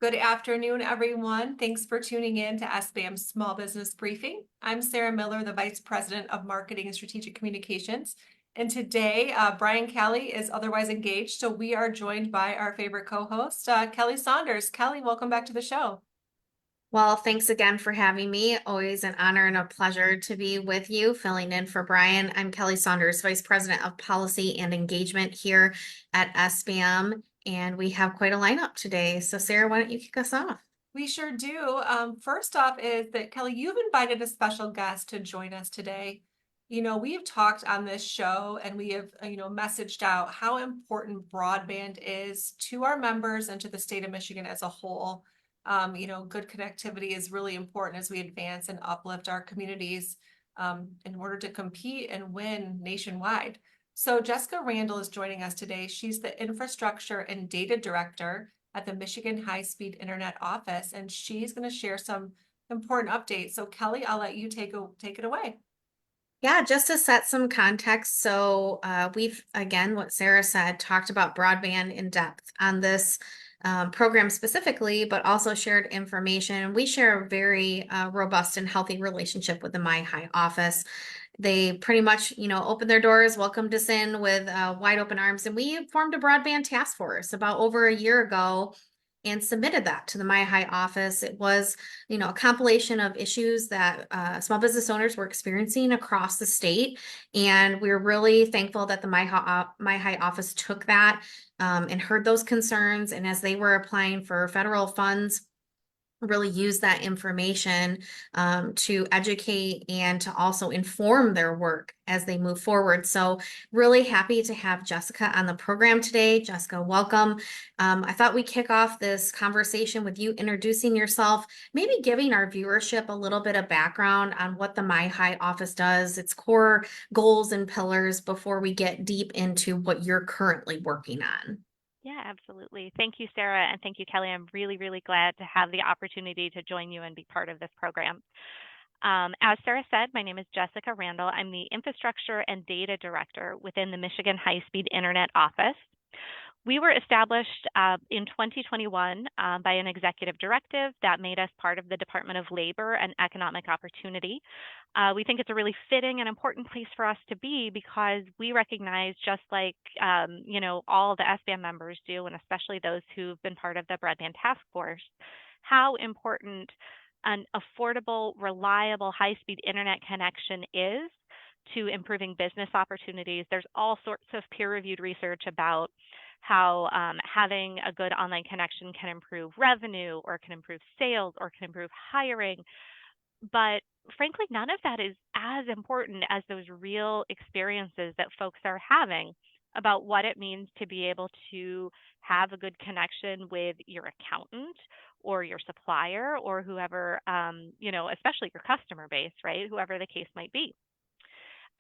Good afternoon, everyone. Thanks for tuning in to SBAM Small Business Briefing. I'm Sarah Miller, the Vice President of Marketing and Strategic Communications. And today, Brian Kelly is otherwise engaged, so we are joined by our favorite co-host, Kelly Saunders. Kelly, welcome back to the show. Well, thanks again for having me. Always an honor and a pleasure to be with you, filling in for Brian. I'm Kelly Saunders, Vice President of Policy and Engagement here at SBAM, and we have quite a lineup today. So, Sarah, why don't you kick us off? We sure do. First off is that, Kelly, you've invited a special guest to join us today. We've talked on this show and we have, messaged out how important broadband is to our members and to the state of Michigan as a whole. Good connectivity is really important as we advance and uplift our communities in order to compete and win nationwide. So Jessica Randall is joining us today. She's the Infrastructure and Data Director at the Michigan High-Speed Internet Office, and she's going to share some important updates. So Kelly, I'll let you take it away. Yeah, just to set some context. So, we've, again, what Sarah said, talked about broadband in depth on this program specifically, but also shared information. We share a very robust and healthy relationship with the MyHigh office. They pretty much, opened their doors, welcomed us in with wide open arms, and we formed a broadband task force about over a year ago and submitted that to the MyHigh office. It was, a compilation of issues that small business owners were experiencing across the state. And we're really thankful that the MyHigh office took that and heard those concerns. And as they were applying for federal funds, really use that information to educate and to also inform their work as they move forward. So really happy to have Jessica on the program today. Jessica, welcome. I thought we'd kick off this conversation with you introducing yourself, maybe giving our viewership a little bit of background on what the MyHigh office does, its core goals and pillars before we get deep into what you're currently working on. Yeah, absolutely. Thank you, Sarah, and thank you, Kelly. I'm really, really glad to have the opportunity to join you and be part of this program. As Sarah said, my name is Jessica Randall. I'm the Infrastructure and Data Director within the Michigan High-Speed Internet Office. We were established in 2021 by an executive directive that made us part of the Department of Labor and Economic Opportunity. We think it's a really fitting and important place for us to be because we recognize, just like all the SBAM members do, and especially those who've been part of the Broadband Task Force, how important an affordable, reliable, high-speed internet connection is to improving business opportunities. There's all sorts of peer-reviewed research about how having a good online connection can improve revenue or can improve sales or can improve hiring. But frankly, none of that is as important as those real experiences that folks are having about what it means to be able to have a good connection with your accountant or your supplier or whoever, especially your customer base, right? Whoever the case might be.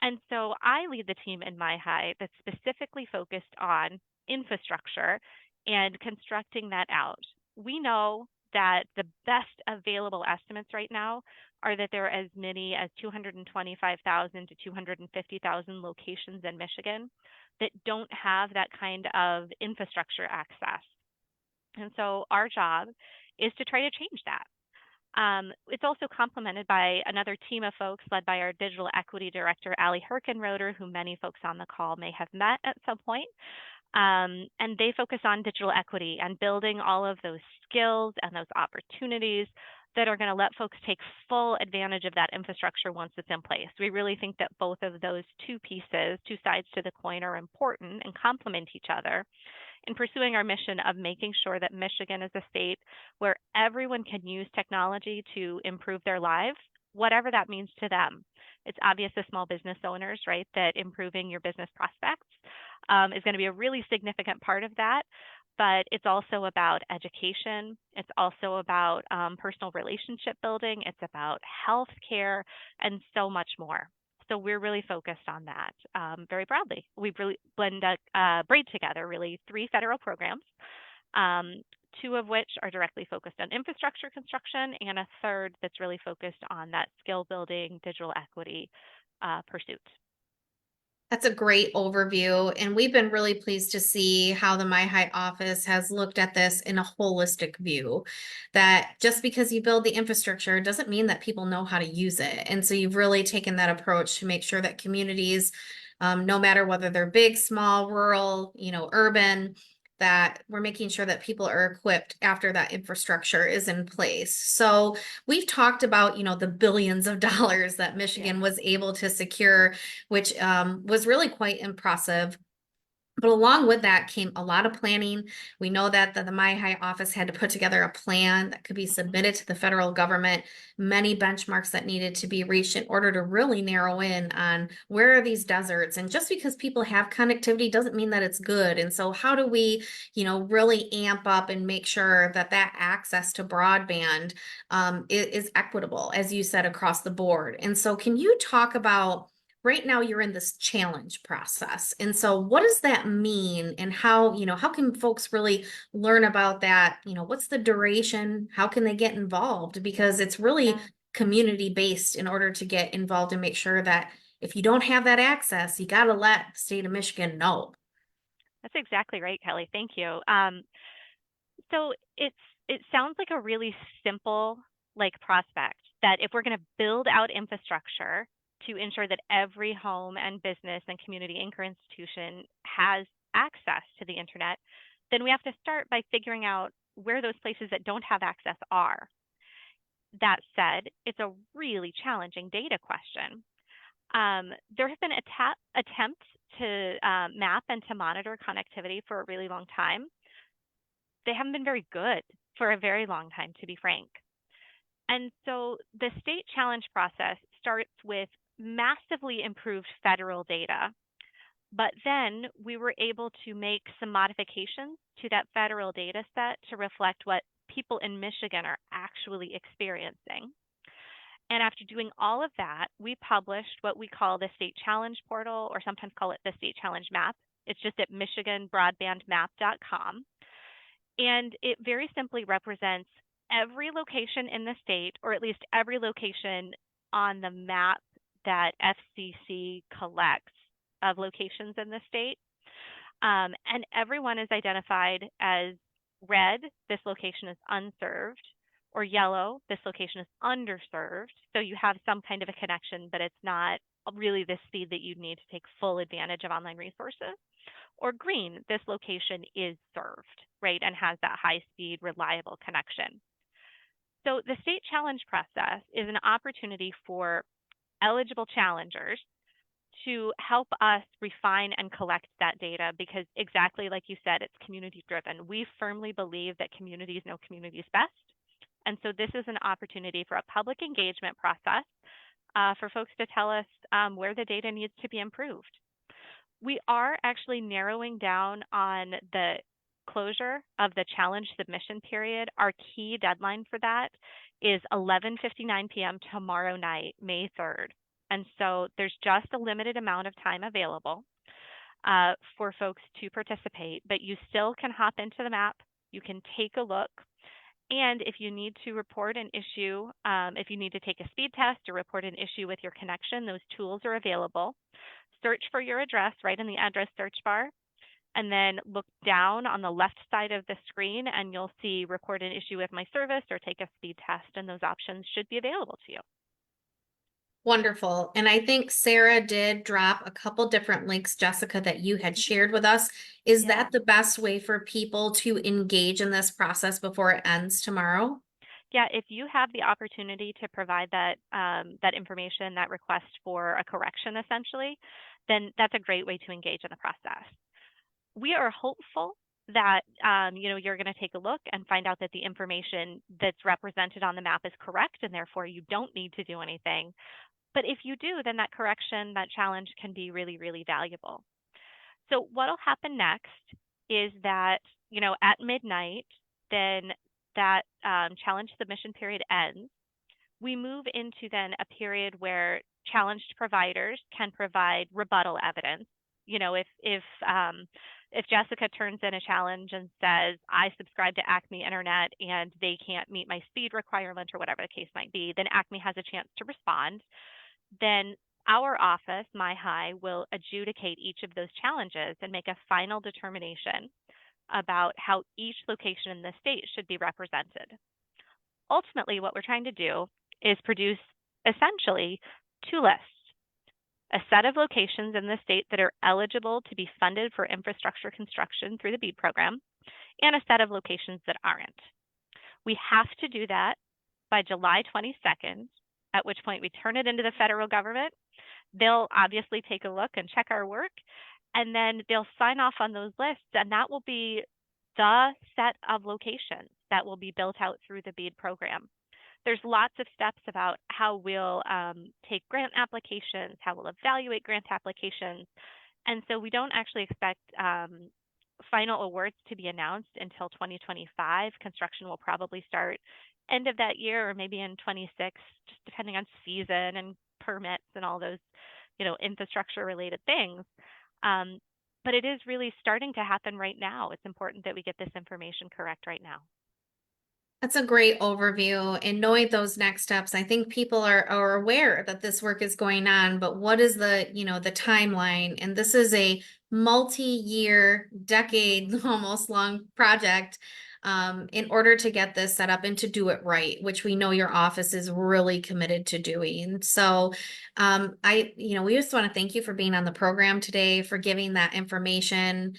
And so I lead the team in MyHigh that's specifically focused on infrastructure and constructing that out. We know that the best available estimates right now are that there are as many as 225,000 to 250,000 locations in Michigan that don't have that kind of infrastructure access. And so our job is to try to change that. It's also complemented by another team of folks led by our digital equity director, Allie Herkenroder, who many folks on the call may have met at some point. And they focus on digital equity and building all of those skills and those opportunities that are going to let folks take full advantage of that infrastructure once it's in place. We really think that both of those two pieces, two sides to the coin, are important and complement each other in pursuing our mission of making sure that Michigan is a state where everyone can use technology to improve their lives, whatever that means to them. It's obvious to small business owners, right, that improving your business prospects is going to be a really significant part of that. But it's also about education. It's also about personal relationship building. It's about healthcare and so much more. So we're really focused on that very broadly. We've really braid together really 3 federal programs, 2 of which are directly focused on infrastructure construction, and a third that's really focused on that skill building, digital equity pursuit. That's a great overview, and we've been really pleased to see how the MyHi office has looked at this in a holistic view. That just because you build the infrastructure doesn't mean that people know how to use it. And so you've really taken that approach to make sure that communities, no matter whether they're big, small, rural, urban, that we're making sure that people are equipped after that infrastructure is in place. So we've talked about, the billions of dollars that Michigan was able to secure, which was really quite impressive. But along with that came a lot of planning. We know that the MyHi office had to put together a plan that could be submitted to the federal government, many benchmarks that needed to be reached in order to really narrow in on where are these deserts. And just because people have connectivity doesn't mean that it's good. And so how do we, really amp up and make sure that that access to broadband is equitable, as you said, across the board? And so can you talk about right now you're in this challenge process. And so what does that mean and how can folks really learn about that? What's the duration? How can they get involved? Because it's really community based in order to get involved and make sure that if you don't have that access, you got to let the state of Michigan know. That's exactly right, Kelly. Thank you. So it sounds like a really simple prospect that if we're going to build out infrastructure to ensure that every home and business and community anchor institution has access to the internet, then we have to start by figuring out where those places that don't have access are. That said, it's a really challenging data question. There have been attempts to map and to monitor connectivity for a really long time. They haven't been very good for a very long time, to be frank. And so the state challenge process starts with massively improved federal data, but then we were able to make some modifications to that federal data set to reflect what people in Michigan are actually experiencing. And after doing all of that, we published what we call the State Challenge Portal, or sometimes call it the State Challenge Map. It's just at michiganbroadbandmap.com. And it very simply represents every location in the state, or at least every location on the map that FCC collects of locations in the state. And everyone is identified as red, this location is unserved, or yellow, this location is underserved. So you have some kind of a connection, but it's not really the speed that you need to take full advantage of online resources. Or green, this location is served, right, and has that high-speed, reliable connection. So the state challenge process is an opportunity for eligible challengers to help us refine and collect that data, because exactly like you said, it's community driven. We firmly believe that communities know communities best. And so this is an opportunity for a public engagement process for folks to tell us where the data needs to be improved. We are actually narrowing down on the closure of the challenge submission period. Our key deadline for that is 11:59 p.m. tomorrow night, May 3rd. And so there's just a limited amount of time available for folks to participate, but you still can hop into the map. You can take a look. And if you need to report an issue, if you need to take a speed test or report an issue with your connection, those tools are available. Search for your address right in the address search bar, and then look down on the left side of the screen and you'll see report an issue with my service or take a speed test, and those options should be available to you. Wonderful. And I think Sarah did drop a couple different links, Jessica, that you had shared with us. Is that the best way for people to engage in this process before it ends tomorrow? Yeah, if you have the opportunity to provide that that information, that request for a correction, essentially, then that's a great way to engage in the process. We are hopeful that you're going to take a look and find out that the information that's represented on the map is correct, and therefore you don't need to do anything. But if you do, then that correction, that challenge can be really, really valuable. So what'll happen next is that, at midnight, then that challenge submission period ends. We move into then a period where challenged providers can provide rebuttal evidence. If Jessica turns in a challenge and says, I subscribe to Acme Internet and they can't meet my speed requirement or whatever the case might be, then Acme has a chance to respond. Then our office, My High, will adjudicate each of those challenges and make a final determination about how each location in the state should be represented. Ultimately, what we're trying to do is produce essentially two lists: a set of locations in the state that are eligible to be funded for infrastructure construction through the BEAD program, and a set of locations that aren't. We have to do that by July 22nd, at which point we turn it into the federal government. They'll obviously take a look and check our work, and then they'll sign off on those lists, and that will be the set of locations that will be built out through the BEAD program. There's lots of steps about how we'll take grant applications, how we'll evaluate grant applications, and so we don't actually expect final awards to be announced until 2025. Construction will probably start end of that year or maybe in 26, just depending on season and permits and all those, infrastructure related things. But it is really starting to happen right now. It's important that we get this information correct right now. That's a great overview, and knowing those next steps, I think people are aware that this work is going on, but what is the timeline? And this is a multi-year, decade almost long project in order to get this set up and to do it right, which we know your office is really committed to doing. So we just want to thank you for being on the program today, for giving that information.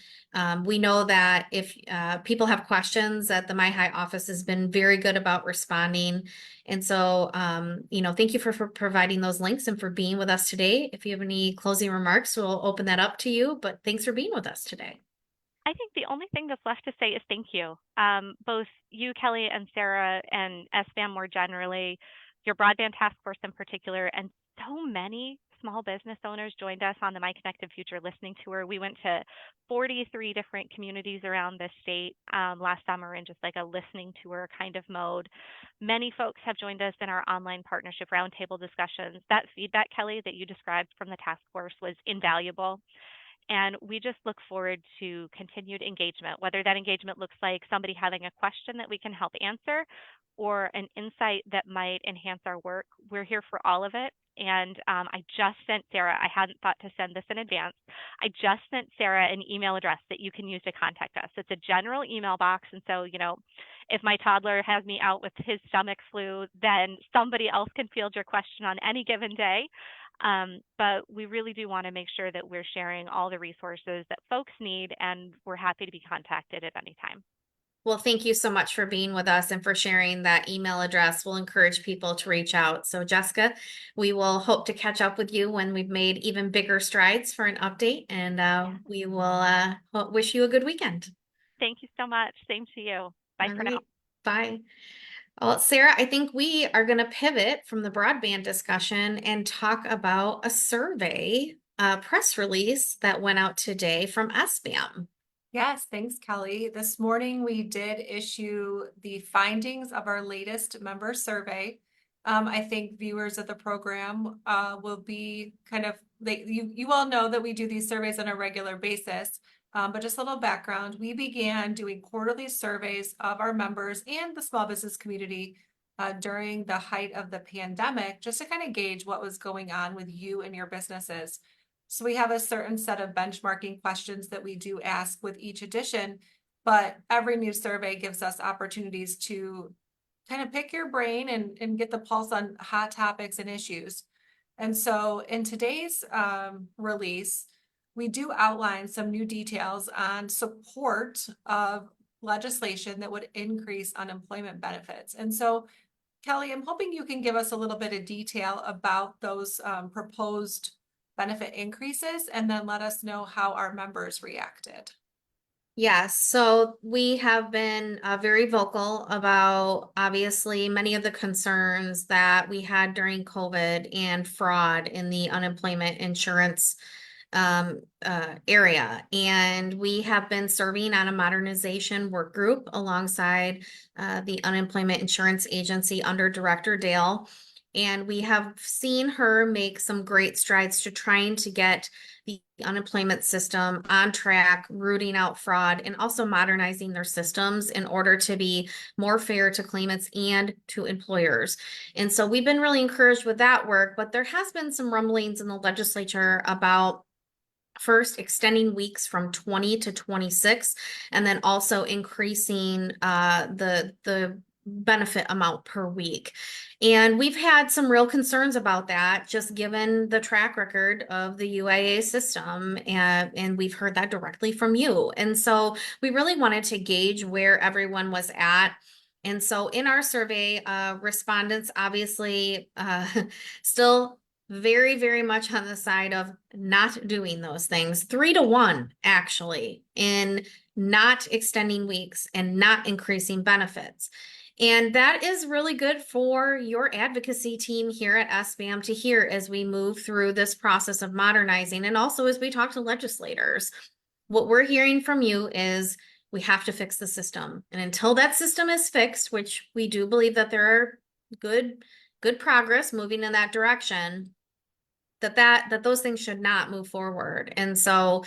We know that if people have questions, that the My High office has been very good about responding. And so, thank you for providing those links and for being with us today. If you have any closing remarks, we'll open that up to you, but thanks for being with us today. I think the only thing that's left to say is thank you. Both you, Kelly, and Sarah, and SBAM more generally, your broadband task force in particular, and so many small business owners joined us on the My Connected Future listening tour. We went to 43 different communities around the state last summer in just like a listening tour kind of mode. Many folks have joined us in our online partnership roundtable discussions. That feedback, Kelly, that you described from the task force was invaluable. And we just look forward to continued engagement, whether that engagement looks like somebody having a question that we can help answer or an insight that might enhance our work. We're here for all of it. And I just sent Sarah, I hadn't thought to send this in advance. I just sent Sarah an email address that you can use to contact us. It's a general email box. And so, if my toddler has me out with his stomach flu, then somebody else can field your question on any given day. But we really do want to make sure that we're sharing all the resources that folks need, and we're happy to be contacted at any time. Well, thank you so much for being with us and for sharing that email address. We'll encourage people to reach out. So Jessica, we will hope to catch up with you when we've made even bigger strides for an update, and we will wish you a good weekend. Thank you so much. Same to you. Bye for now. Bye. Well, Sarah, I think we are going to pivot from the broadband discussion and talk about a survey, press release that went out today from SBAM. Yes, thanks, Kelly. This morning we did issue the findings of our latest member survey. I think viewers of the program will be kind of, you all know that we do these surveys on a regular basis. But just a little background, we began doing quarterly surveys of our members and the small business community during the height of the pandemic, just to kind of gauge what was going on with you and your businesses. So we have a certain set of benchmarking questions that we do ask with each edition, but every new survey gives us opportunities to kind of pick your brain and get the pulse on hot topics and issues. And so in today's release, we do outline some new details on support of legislation that would increase unemployment benefits. And so, Kelly, I'm hoping you can give us a little bit of detail about those proposed benefit increases, and then let us know how our members reacted. Yes, so we have been very vocal about obviously many of the concerns that we had during COVID and fraud in the unemployment insurance area. And we have been serving on a modernization work group alongside the Unemployment Insurance Agency under Director Dale. And we have seen her make some great strides to trying to get the unemployment system on track, rooting out fraud, and also modernizing their systems in order to be more fair to claimants and to employers. And so we've been really encouraged with that work, but there has been some rumblings in the legislature about first extending weeks from 20 to 26, and then also increasing the benefit amount per week. And we've had some real concerns about that, just given the track record of the UIA system. And we've heard that directly from you. And so we really wanted to gauge where everyone was at. And so in our survey, respondents obviously still very, very much on the side of not doing those things. 3-1, actually, in not extending weeks and not increasing benefits. And that is really good for your advocacy team here at SBAM to hear as we move through this process of modernizing. And also as we talk to legislators, what we're hearing from you is we have to fix the system. And until that system is fixed, which we do believe that there are good progress moving in that direction, that those things should not move forward. And so,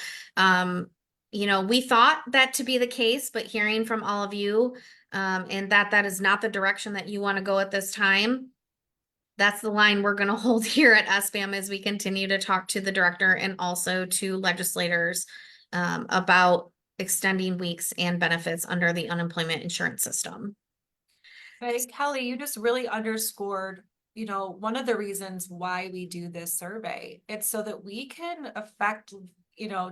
we thought that to be the case, but hearing from all of you, and that is not the direction that you want to go at this time, that's the line we're going to hold here at SBAM as we continue to talk to the director and also to legislators about extending weeks and benefits under the unemployment insurance system. Hey, Kelly, you just really underscored, one of the reasons why we do this survey. It's so that we can affect,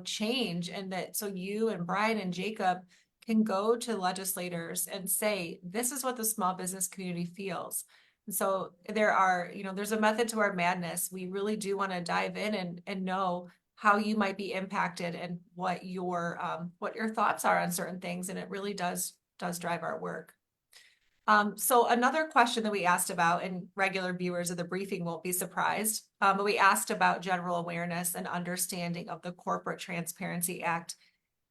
change, and that so you and Brian and Jacob can go to legislators and say, this is what the small business community feels. And so there's a method to our madness. We really do want to dive in and know how you might be impacted and what your thoughts are on certain things. And it really does drive our work. So another question that we asked about, and regular viewers of the briefing won't be surprised, but we asked about general awareness and understanding of the Corporate Transparency Act.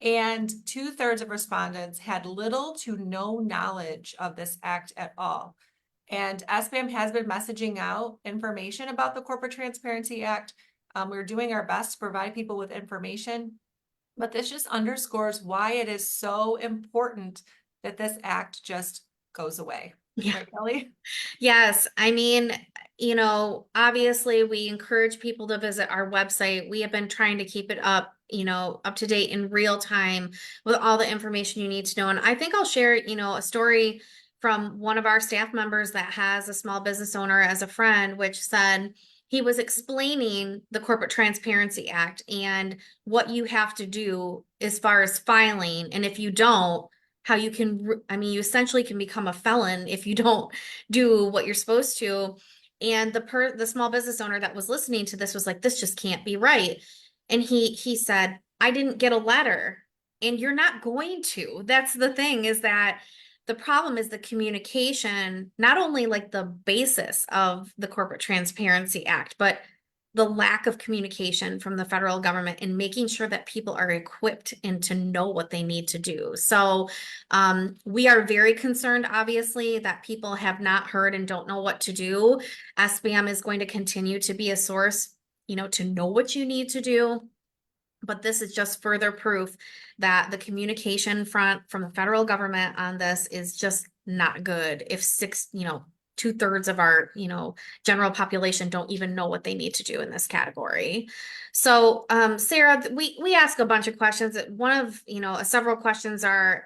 And 2/3 of respondents had little to no knowledge of this act at all. And SBAM has been messaging out information about the Corporate Transparency Act. We're doing our best to provide people with information, but this just underscores why it is so important that this act just goes away. Yeah. Right, Kelly? Yes. I mean, obviously we encourage people to visit our website. We have been trying to keep it up, up to date in real time with all the information you need to know. And I think I'll share, a story from one of our staff members that has a small business owner as a friend, which said he was explaining the Corporate Transparency Act and what you have to do as far as filing. And if you don't, how you can, you essentially can become a felon if you don't do what you're supposed to. And the small business owner that was listening to this was like, this just can't be right. And he said, I didn't get a letter, and you're not going to. That's the thing, is that the problem is the communication, not only like the basis of the Corporate Transparency Act, but the lack of communication from the federal government and making sure that people are equipped and to know what they need to do. So we are very concerned, obviously, that people have not heard and don't know what to do. SBAM is going to continue to be a source, to know what you need to do. But this is just further proof that the communication front from the federal government on this is just not good. If 2/3 of our, general population don't even know what they need to do in this category. So, Sarah, we ask a bunch of questions. One of, several questions are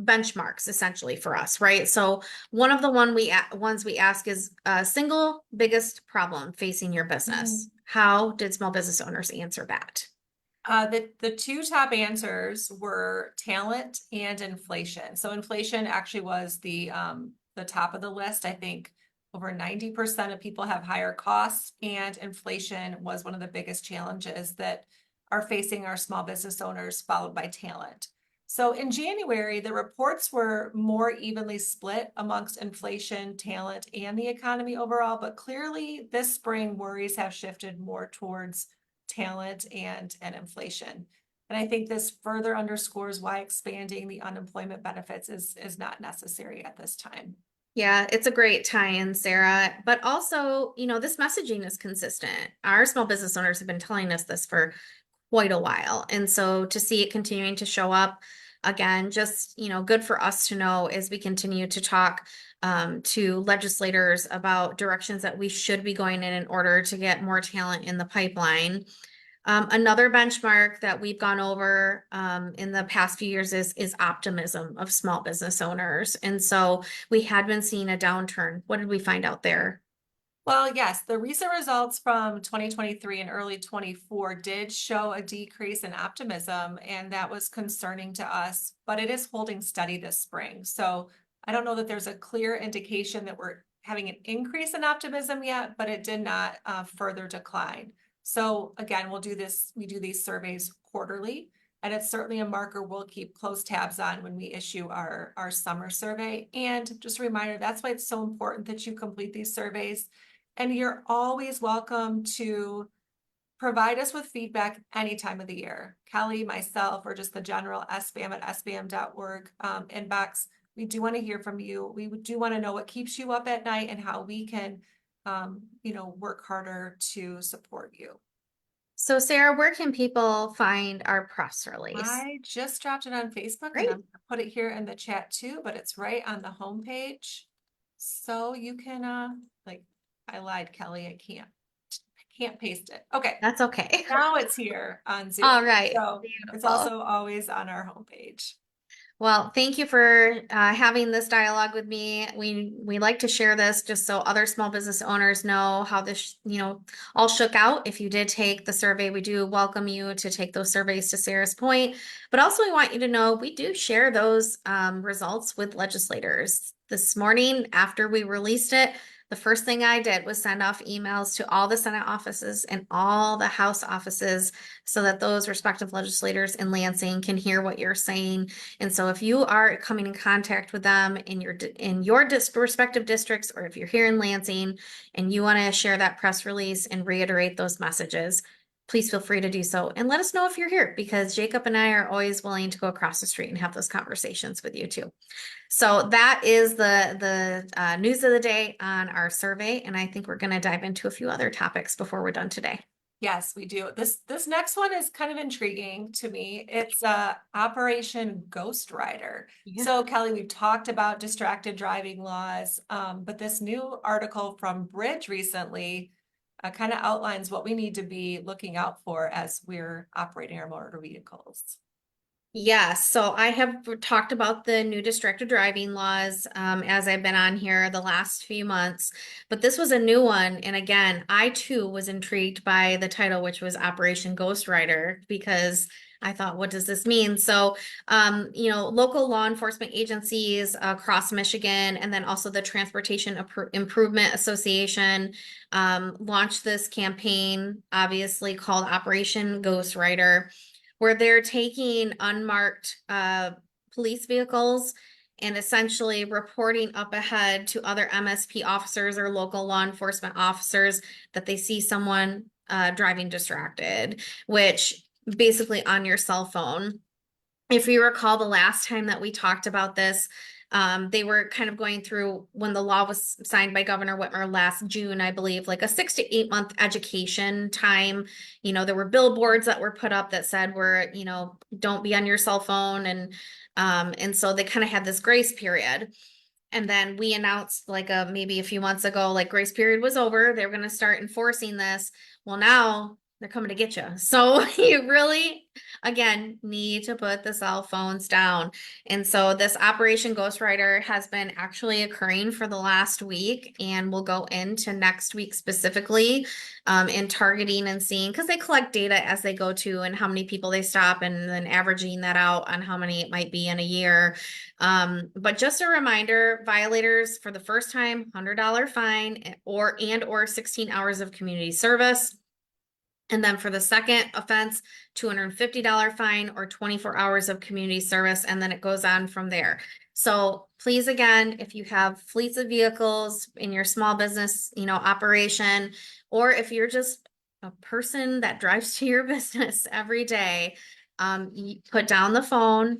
benchmarks essentially for us, right? So one of the ones we ask is single biggest problem facing your business. How did small business owners answer that? The two top answers were talent and inflation. So inflation actually was the top of the list. I think over 90% of people have higher costs, and inflation was one of the biggest challenges that are facing our small business owners, followed by talent. So in January, the reports were more evenly split amongst inflation, talent, and the economy overall, but clearly this spring worries have shifted more towards talent and inflation. And I think this further underscores why expanding the unemployment benefits is not necessary at this time. Yeah, it's a great tie-in, Sarah. But also, this messaging is consistent. Our small business owners have been telling us this for quite a while. And so to see it continuing to show up again, just, good for us to know as we continue to talk to legislators about directions that we should be going in order to get more talent in the pipeline. Another benchmark that we've gone over in the past few years is optimism of small business owners. And so we had been seeing a downturn. What did we find out there? Well, yes, the recent results from 2023 and early 24 did show a decrease in optimism, and that was concerning to us, but it is holding steady this spring. So I don't know that there's a clear indication that we're having an increase in optimism yet, but it did not further decline. So again, we do these surveys quarterly, and it's certainly a marker we'll keep close tabs on when we issue our summer survey. And just a reminder, that's why it's so important that you complete these surveys. And you're always welcome to provide us with feedback any time of the year. Kelly, myself, or just the general SBAM at sbam.org inbox. We do want to hear from you. We do want to know what keeps you up at night and how we can, work harder to support you. So, Sarah, where can people find our press release? I just dropped it on Facebook and Great. I'm gonna put it here in the chat too, but it's right on the homepage. So you can, I lied, Kelly, I can't paste it. Okay, That's okay. now it's here on Zoom. All right. So it's Beautiful. also always on our homepage. Well, thank you for having this dialogue with me. We like to share this just so other small business owners know how this, all shook out. If you did take the survey, we do welcome you to take those surveys to Sarah's point. But also, we want you to know we do share those results with legislators. This morning, after we released it, the first thing I did was send off emails to all the Senate offices and all the House offices so that those respective legislators in Lansing can hear what you're saying. And so if you are coming in contact with them in your respective districts, or if you're here in Lansing and you want to share that press release and reiterate those messages, please feel free to do so. And let us know if you're here, because Jacob and I are always willing to go across the street and have those conversations with you too. So that is the news of the day on our survey. And I think we're going to dive into a few other topics before we're done today. Yes, we do. This next one is kind of intriguing to me. It's Operation Ghost Rider. Yeah. So Kelly, we've talked about distracted driving laws, but this new article from Bridge recently kind of outlines what we need to be looking out for as we're operating our motor vehicles. Yes, so I have talked about the new distracted driving laws as I've been on here the last few months, but this was a new one. And again, I too was intrigued by the title, which was Operation Ghost Rider, because I thought, what does this mean? So, local law enforcement agencies across Michigan, and then also the Transportation Improvement Association launched this campaign, obviously called Operation Ghost Rider, where they're taking unmarked police vehicles and essentially reporting up ahead to other MSP officers or local law enforcement officers that they see someone driving distracted, which basically on your cell phone. If you recall the last time that we talked about this, they were kind of going through when the law was signed by Governor Whitmer last June, I believe, like a 6 to 8 month education time. There were billboards that were put up that said don't be on your cell phone. And so they kind of had this grace period. And then we announced maybe a few months ago, grace period was over. They were going to start enforcing this. Well, now they're coming to get you. So you really, again, need to put the cell phones down. And so this Operation Ghost Rider has been actually occurring for the last week, and we'll go into next week specifically in targeting and seeing, because they collect data as they go to and how many people they stop, and then averaging that out on how many it might be in a year. But just a reminder, violators for the first time, $100 fine or 16 hours of community service. And then for the second offense, $250 fine or 24 hours of community service. And then it goes on from there. So please, again, if you have fleets of vehicles in your small business, operation, or if you're just a person that drives to your business every day, you put down the phone,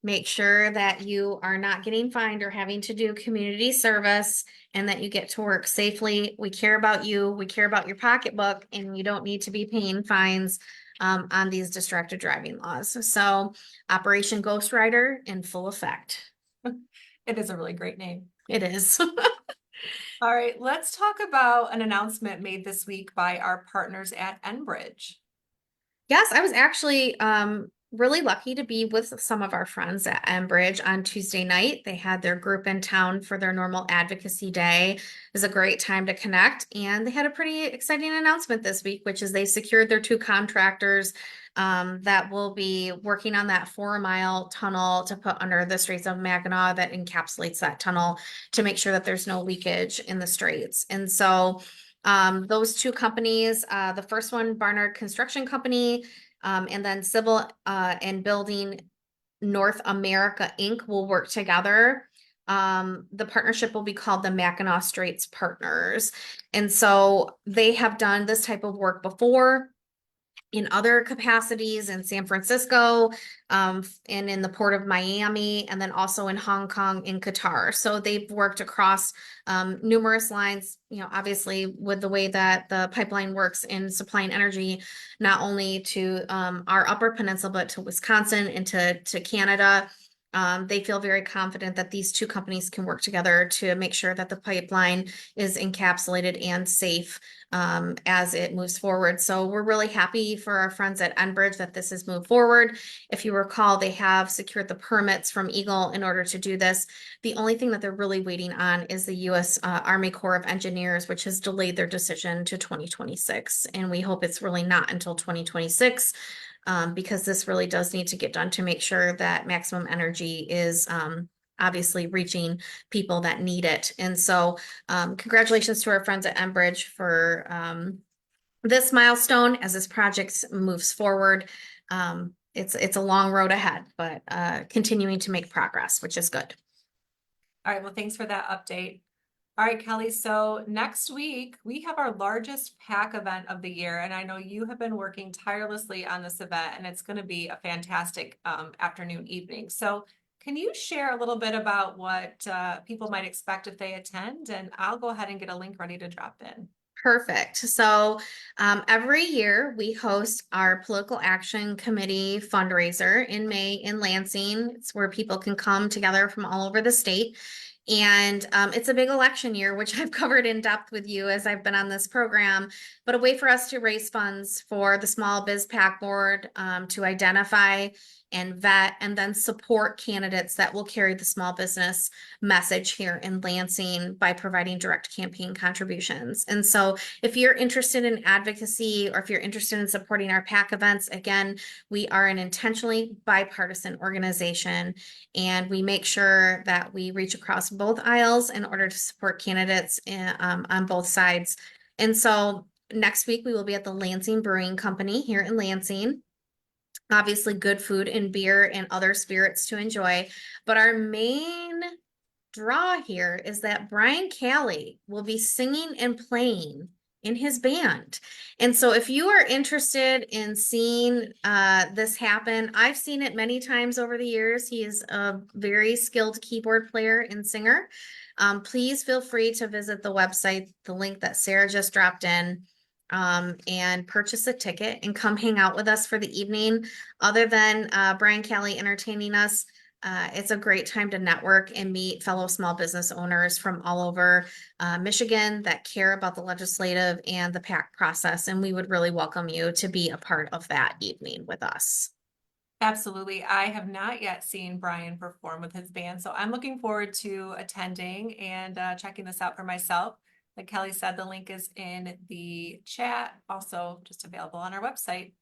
make sure that you are not getting fined or having to do community service, and that you get to work safely. We care about you. We care about your pocketbook, and you don't need to be paying fines on these distracted driving laws. So Operation Ghost Rider in full effect. It is a really great name. It is. All right, let's talk about an announcement made this week by our partners at Enbridge. Yes, I was actually really lucky to be with some of our friends at Enbridge on Tuesday night. They had their group in town for their normal advocacy day. It was a great time to connect, and they had a pretty exciting announcement this week, which is they secured their 2 contractors that will be working on that 4-mile tunnel to put under the Straits of Mackinac that encapsulates that tunnel to make sure that there's no leakage in the straits. And so those 2 companies, the first one, Barnard Construction Company, and then Civil and Building North America Inc. will work together. The partnership will be called the Mackinac Straits Partners. And so they have done this type of work before in other capacities in San Francisco, and in the port of Miami, and then also in Hong Kong and Qatar. So they've worked across numerous lines, obviously with the way that the pipeline works in supplying energy, not only to our Upper Peninsula, but to Wisconsin and to Canada. They feel very confident that these 2 companies can work together to make sure that the pipeline is encapsulated and safe as it moves forward. So we're really happy for our friends at Enbridge that this has moved forward. If you recall, they have secured the permits from Eagle in order to do this. The only thing that they're really waiting on is the U.S. Army Corps of Engineers, which has delayed their decision to 2026. And we hope it's really not until 2026. Because this really does need to get done to make sure that maximum energy is obviously reaching people that need it. And so congratulations to our friends at Enbridge for this milestone as this project moves forward. It's a long road ahead, but continuing to make progress, which is good. All right, well, thanks for that update. All right, Kelly, so next week we have our largest PAC event of the year, and I know you have been working tirelessly on this event, and it's going to be a fantastic afternoon, evening. So can you share a little bit about what people might expect if they attend? And I'll go ahead and get a link ready to drop in. Perfect. So every year we host our Political Action Committee fundraiser in May in Lansing. It's where people can come together from all over the state. And it's a big election year, which I've covered in depth with you as I've been on this program, but a way for us to raise funds for the Small Biz PAC Board to identify and vet and then support candidates that will carry the small business message here in Lansing by providing direct campaign contributions. And so if you're interested in advocacy or if you're interested in supporting our PAC events, again, we are an intentionally bipartisan organization, and we make sure that we reach across both aisles in order to support candidates on both sides. And so next week we will be at the Lansing Brewing Company here in Lansing. Obviously good food and beer and other spirits to enjoy. But our main draw here is that Brian Callie will be singing and playing in his band. And so if you are interested in seeing this happen, I've seen it many times over the years. He is a very skilled keyboard player and singer. Please feel free to visit the website, the link that Sarah just dropped in, and purchase a ticket and come hang out with us for the evening. Other than Brian Callie entertaining us, it's a great time to network and meet fellow small business owners from all over Michigan that care about the legislative and the PAC process. And we would really welcome you to be a part of that evening with us. Absolutely. I have not yet seen Brian perform with his band, so I'm looking forward to attending and checking this out for myself. Like Kelly said, the link is in the chat, also just available on our website.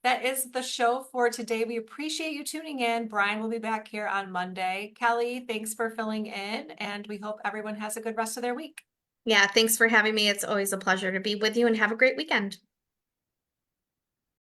That is the show for today. We appreciate you tuning in. Brian will be back here on Monday. Kelly, thanks for filling in, and we hope everyone has a good rest of their week. Yeah, thanks for having me. It's always a pleasure to be with you, and have a great weekend.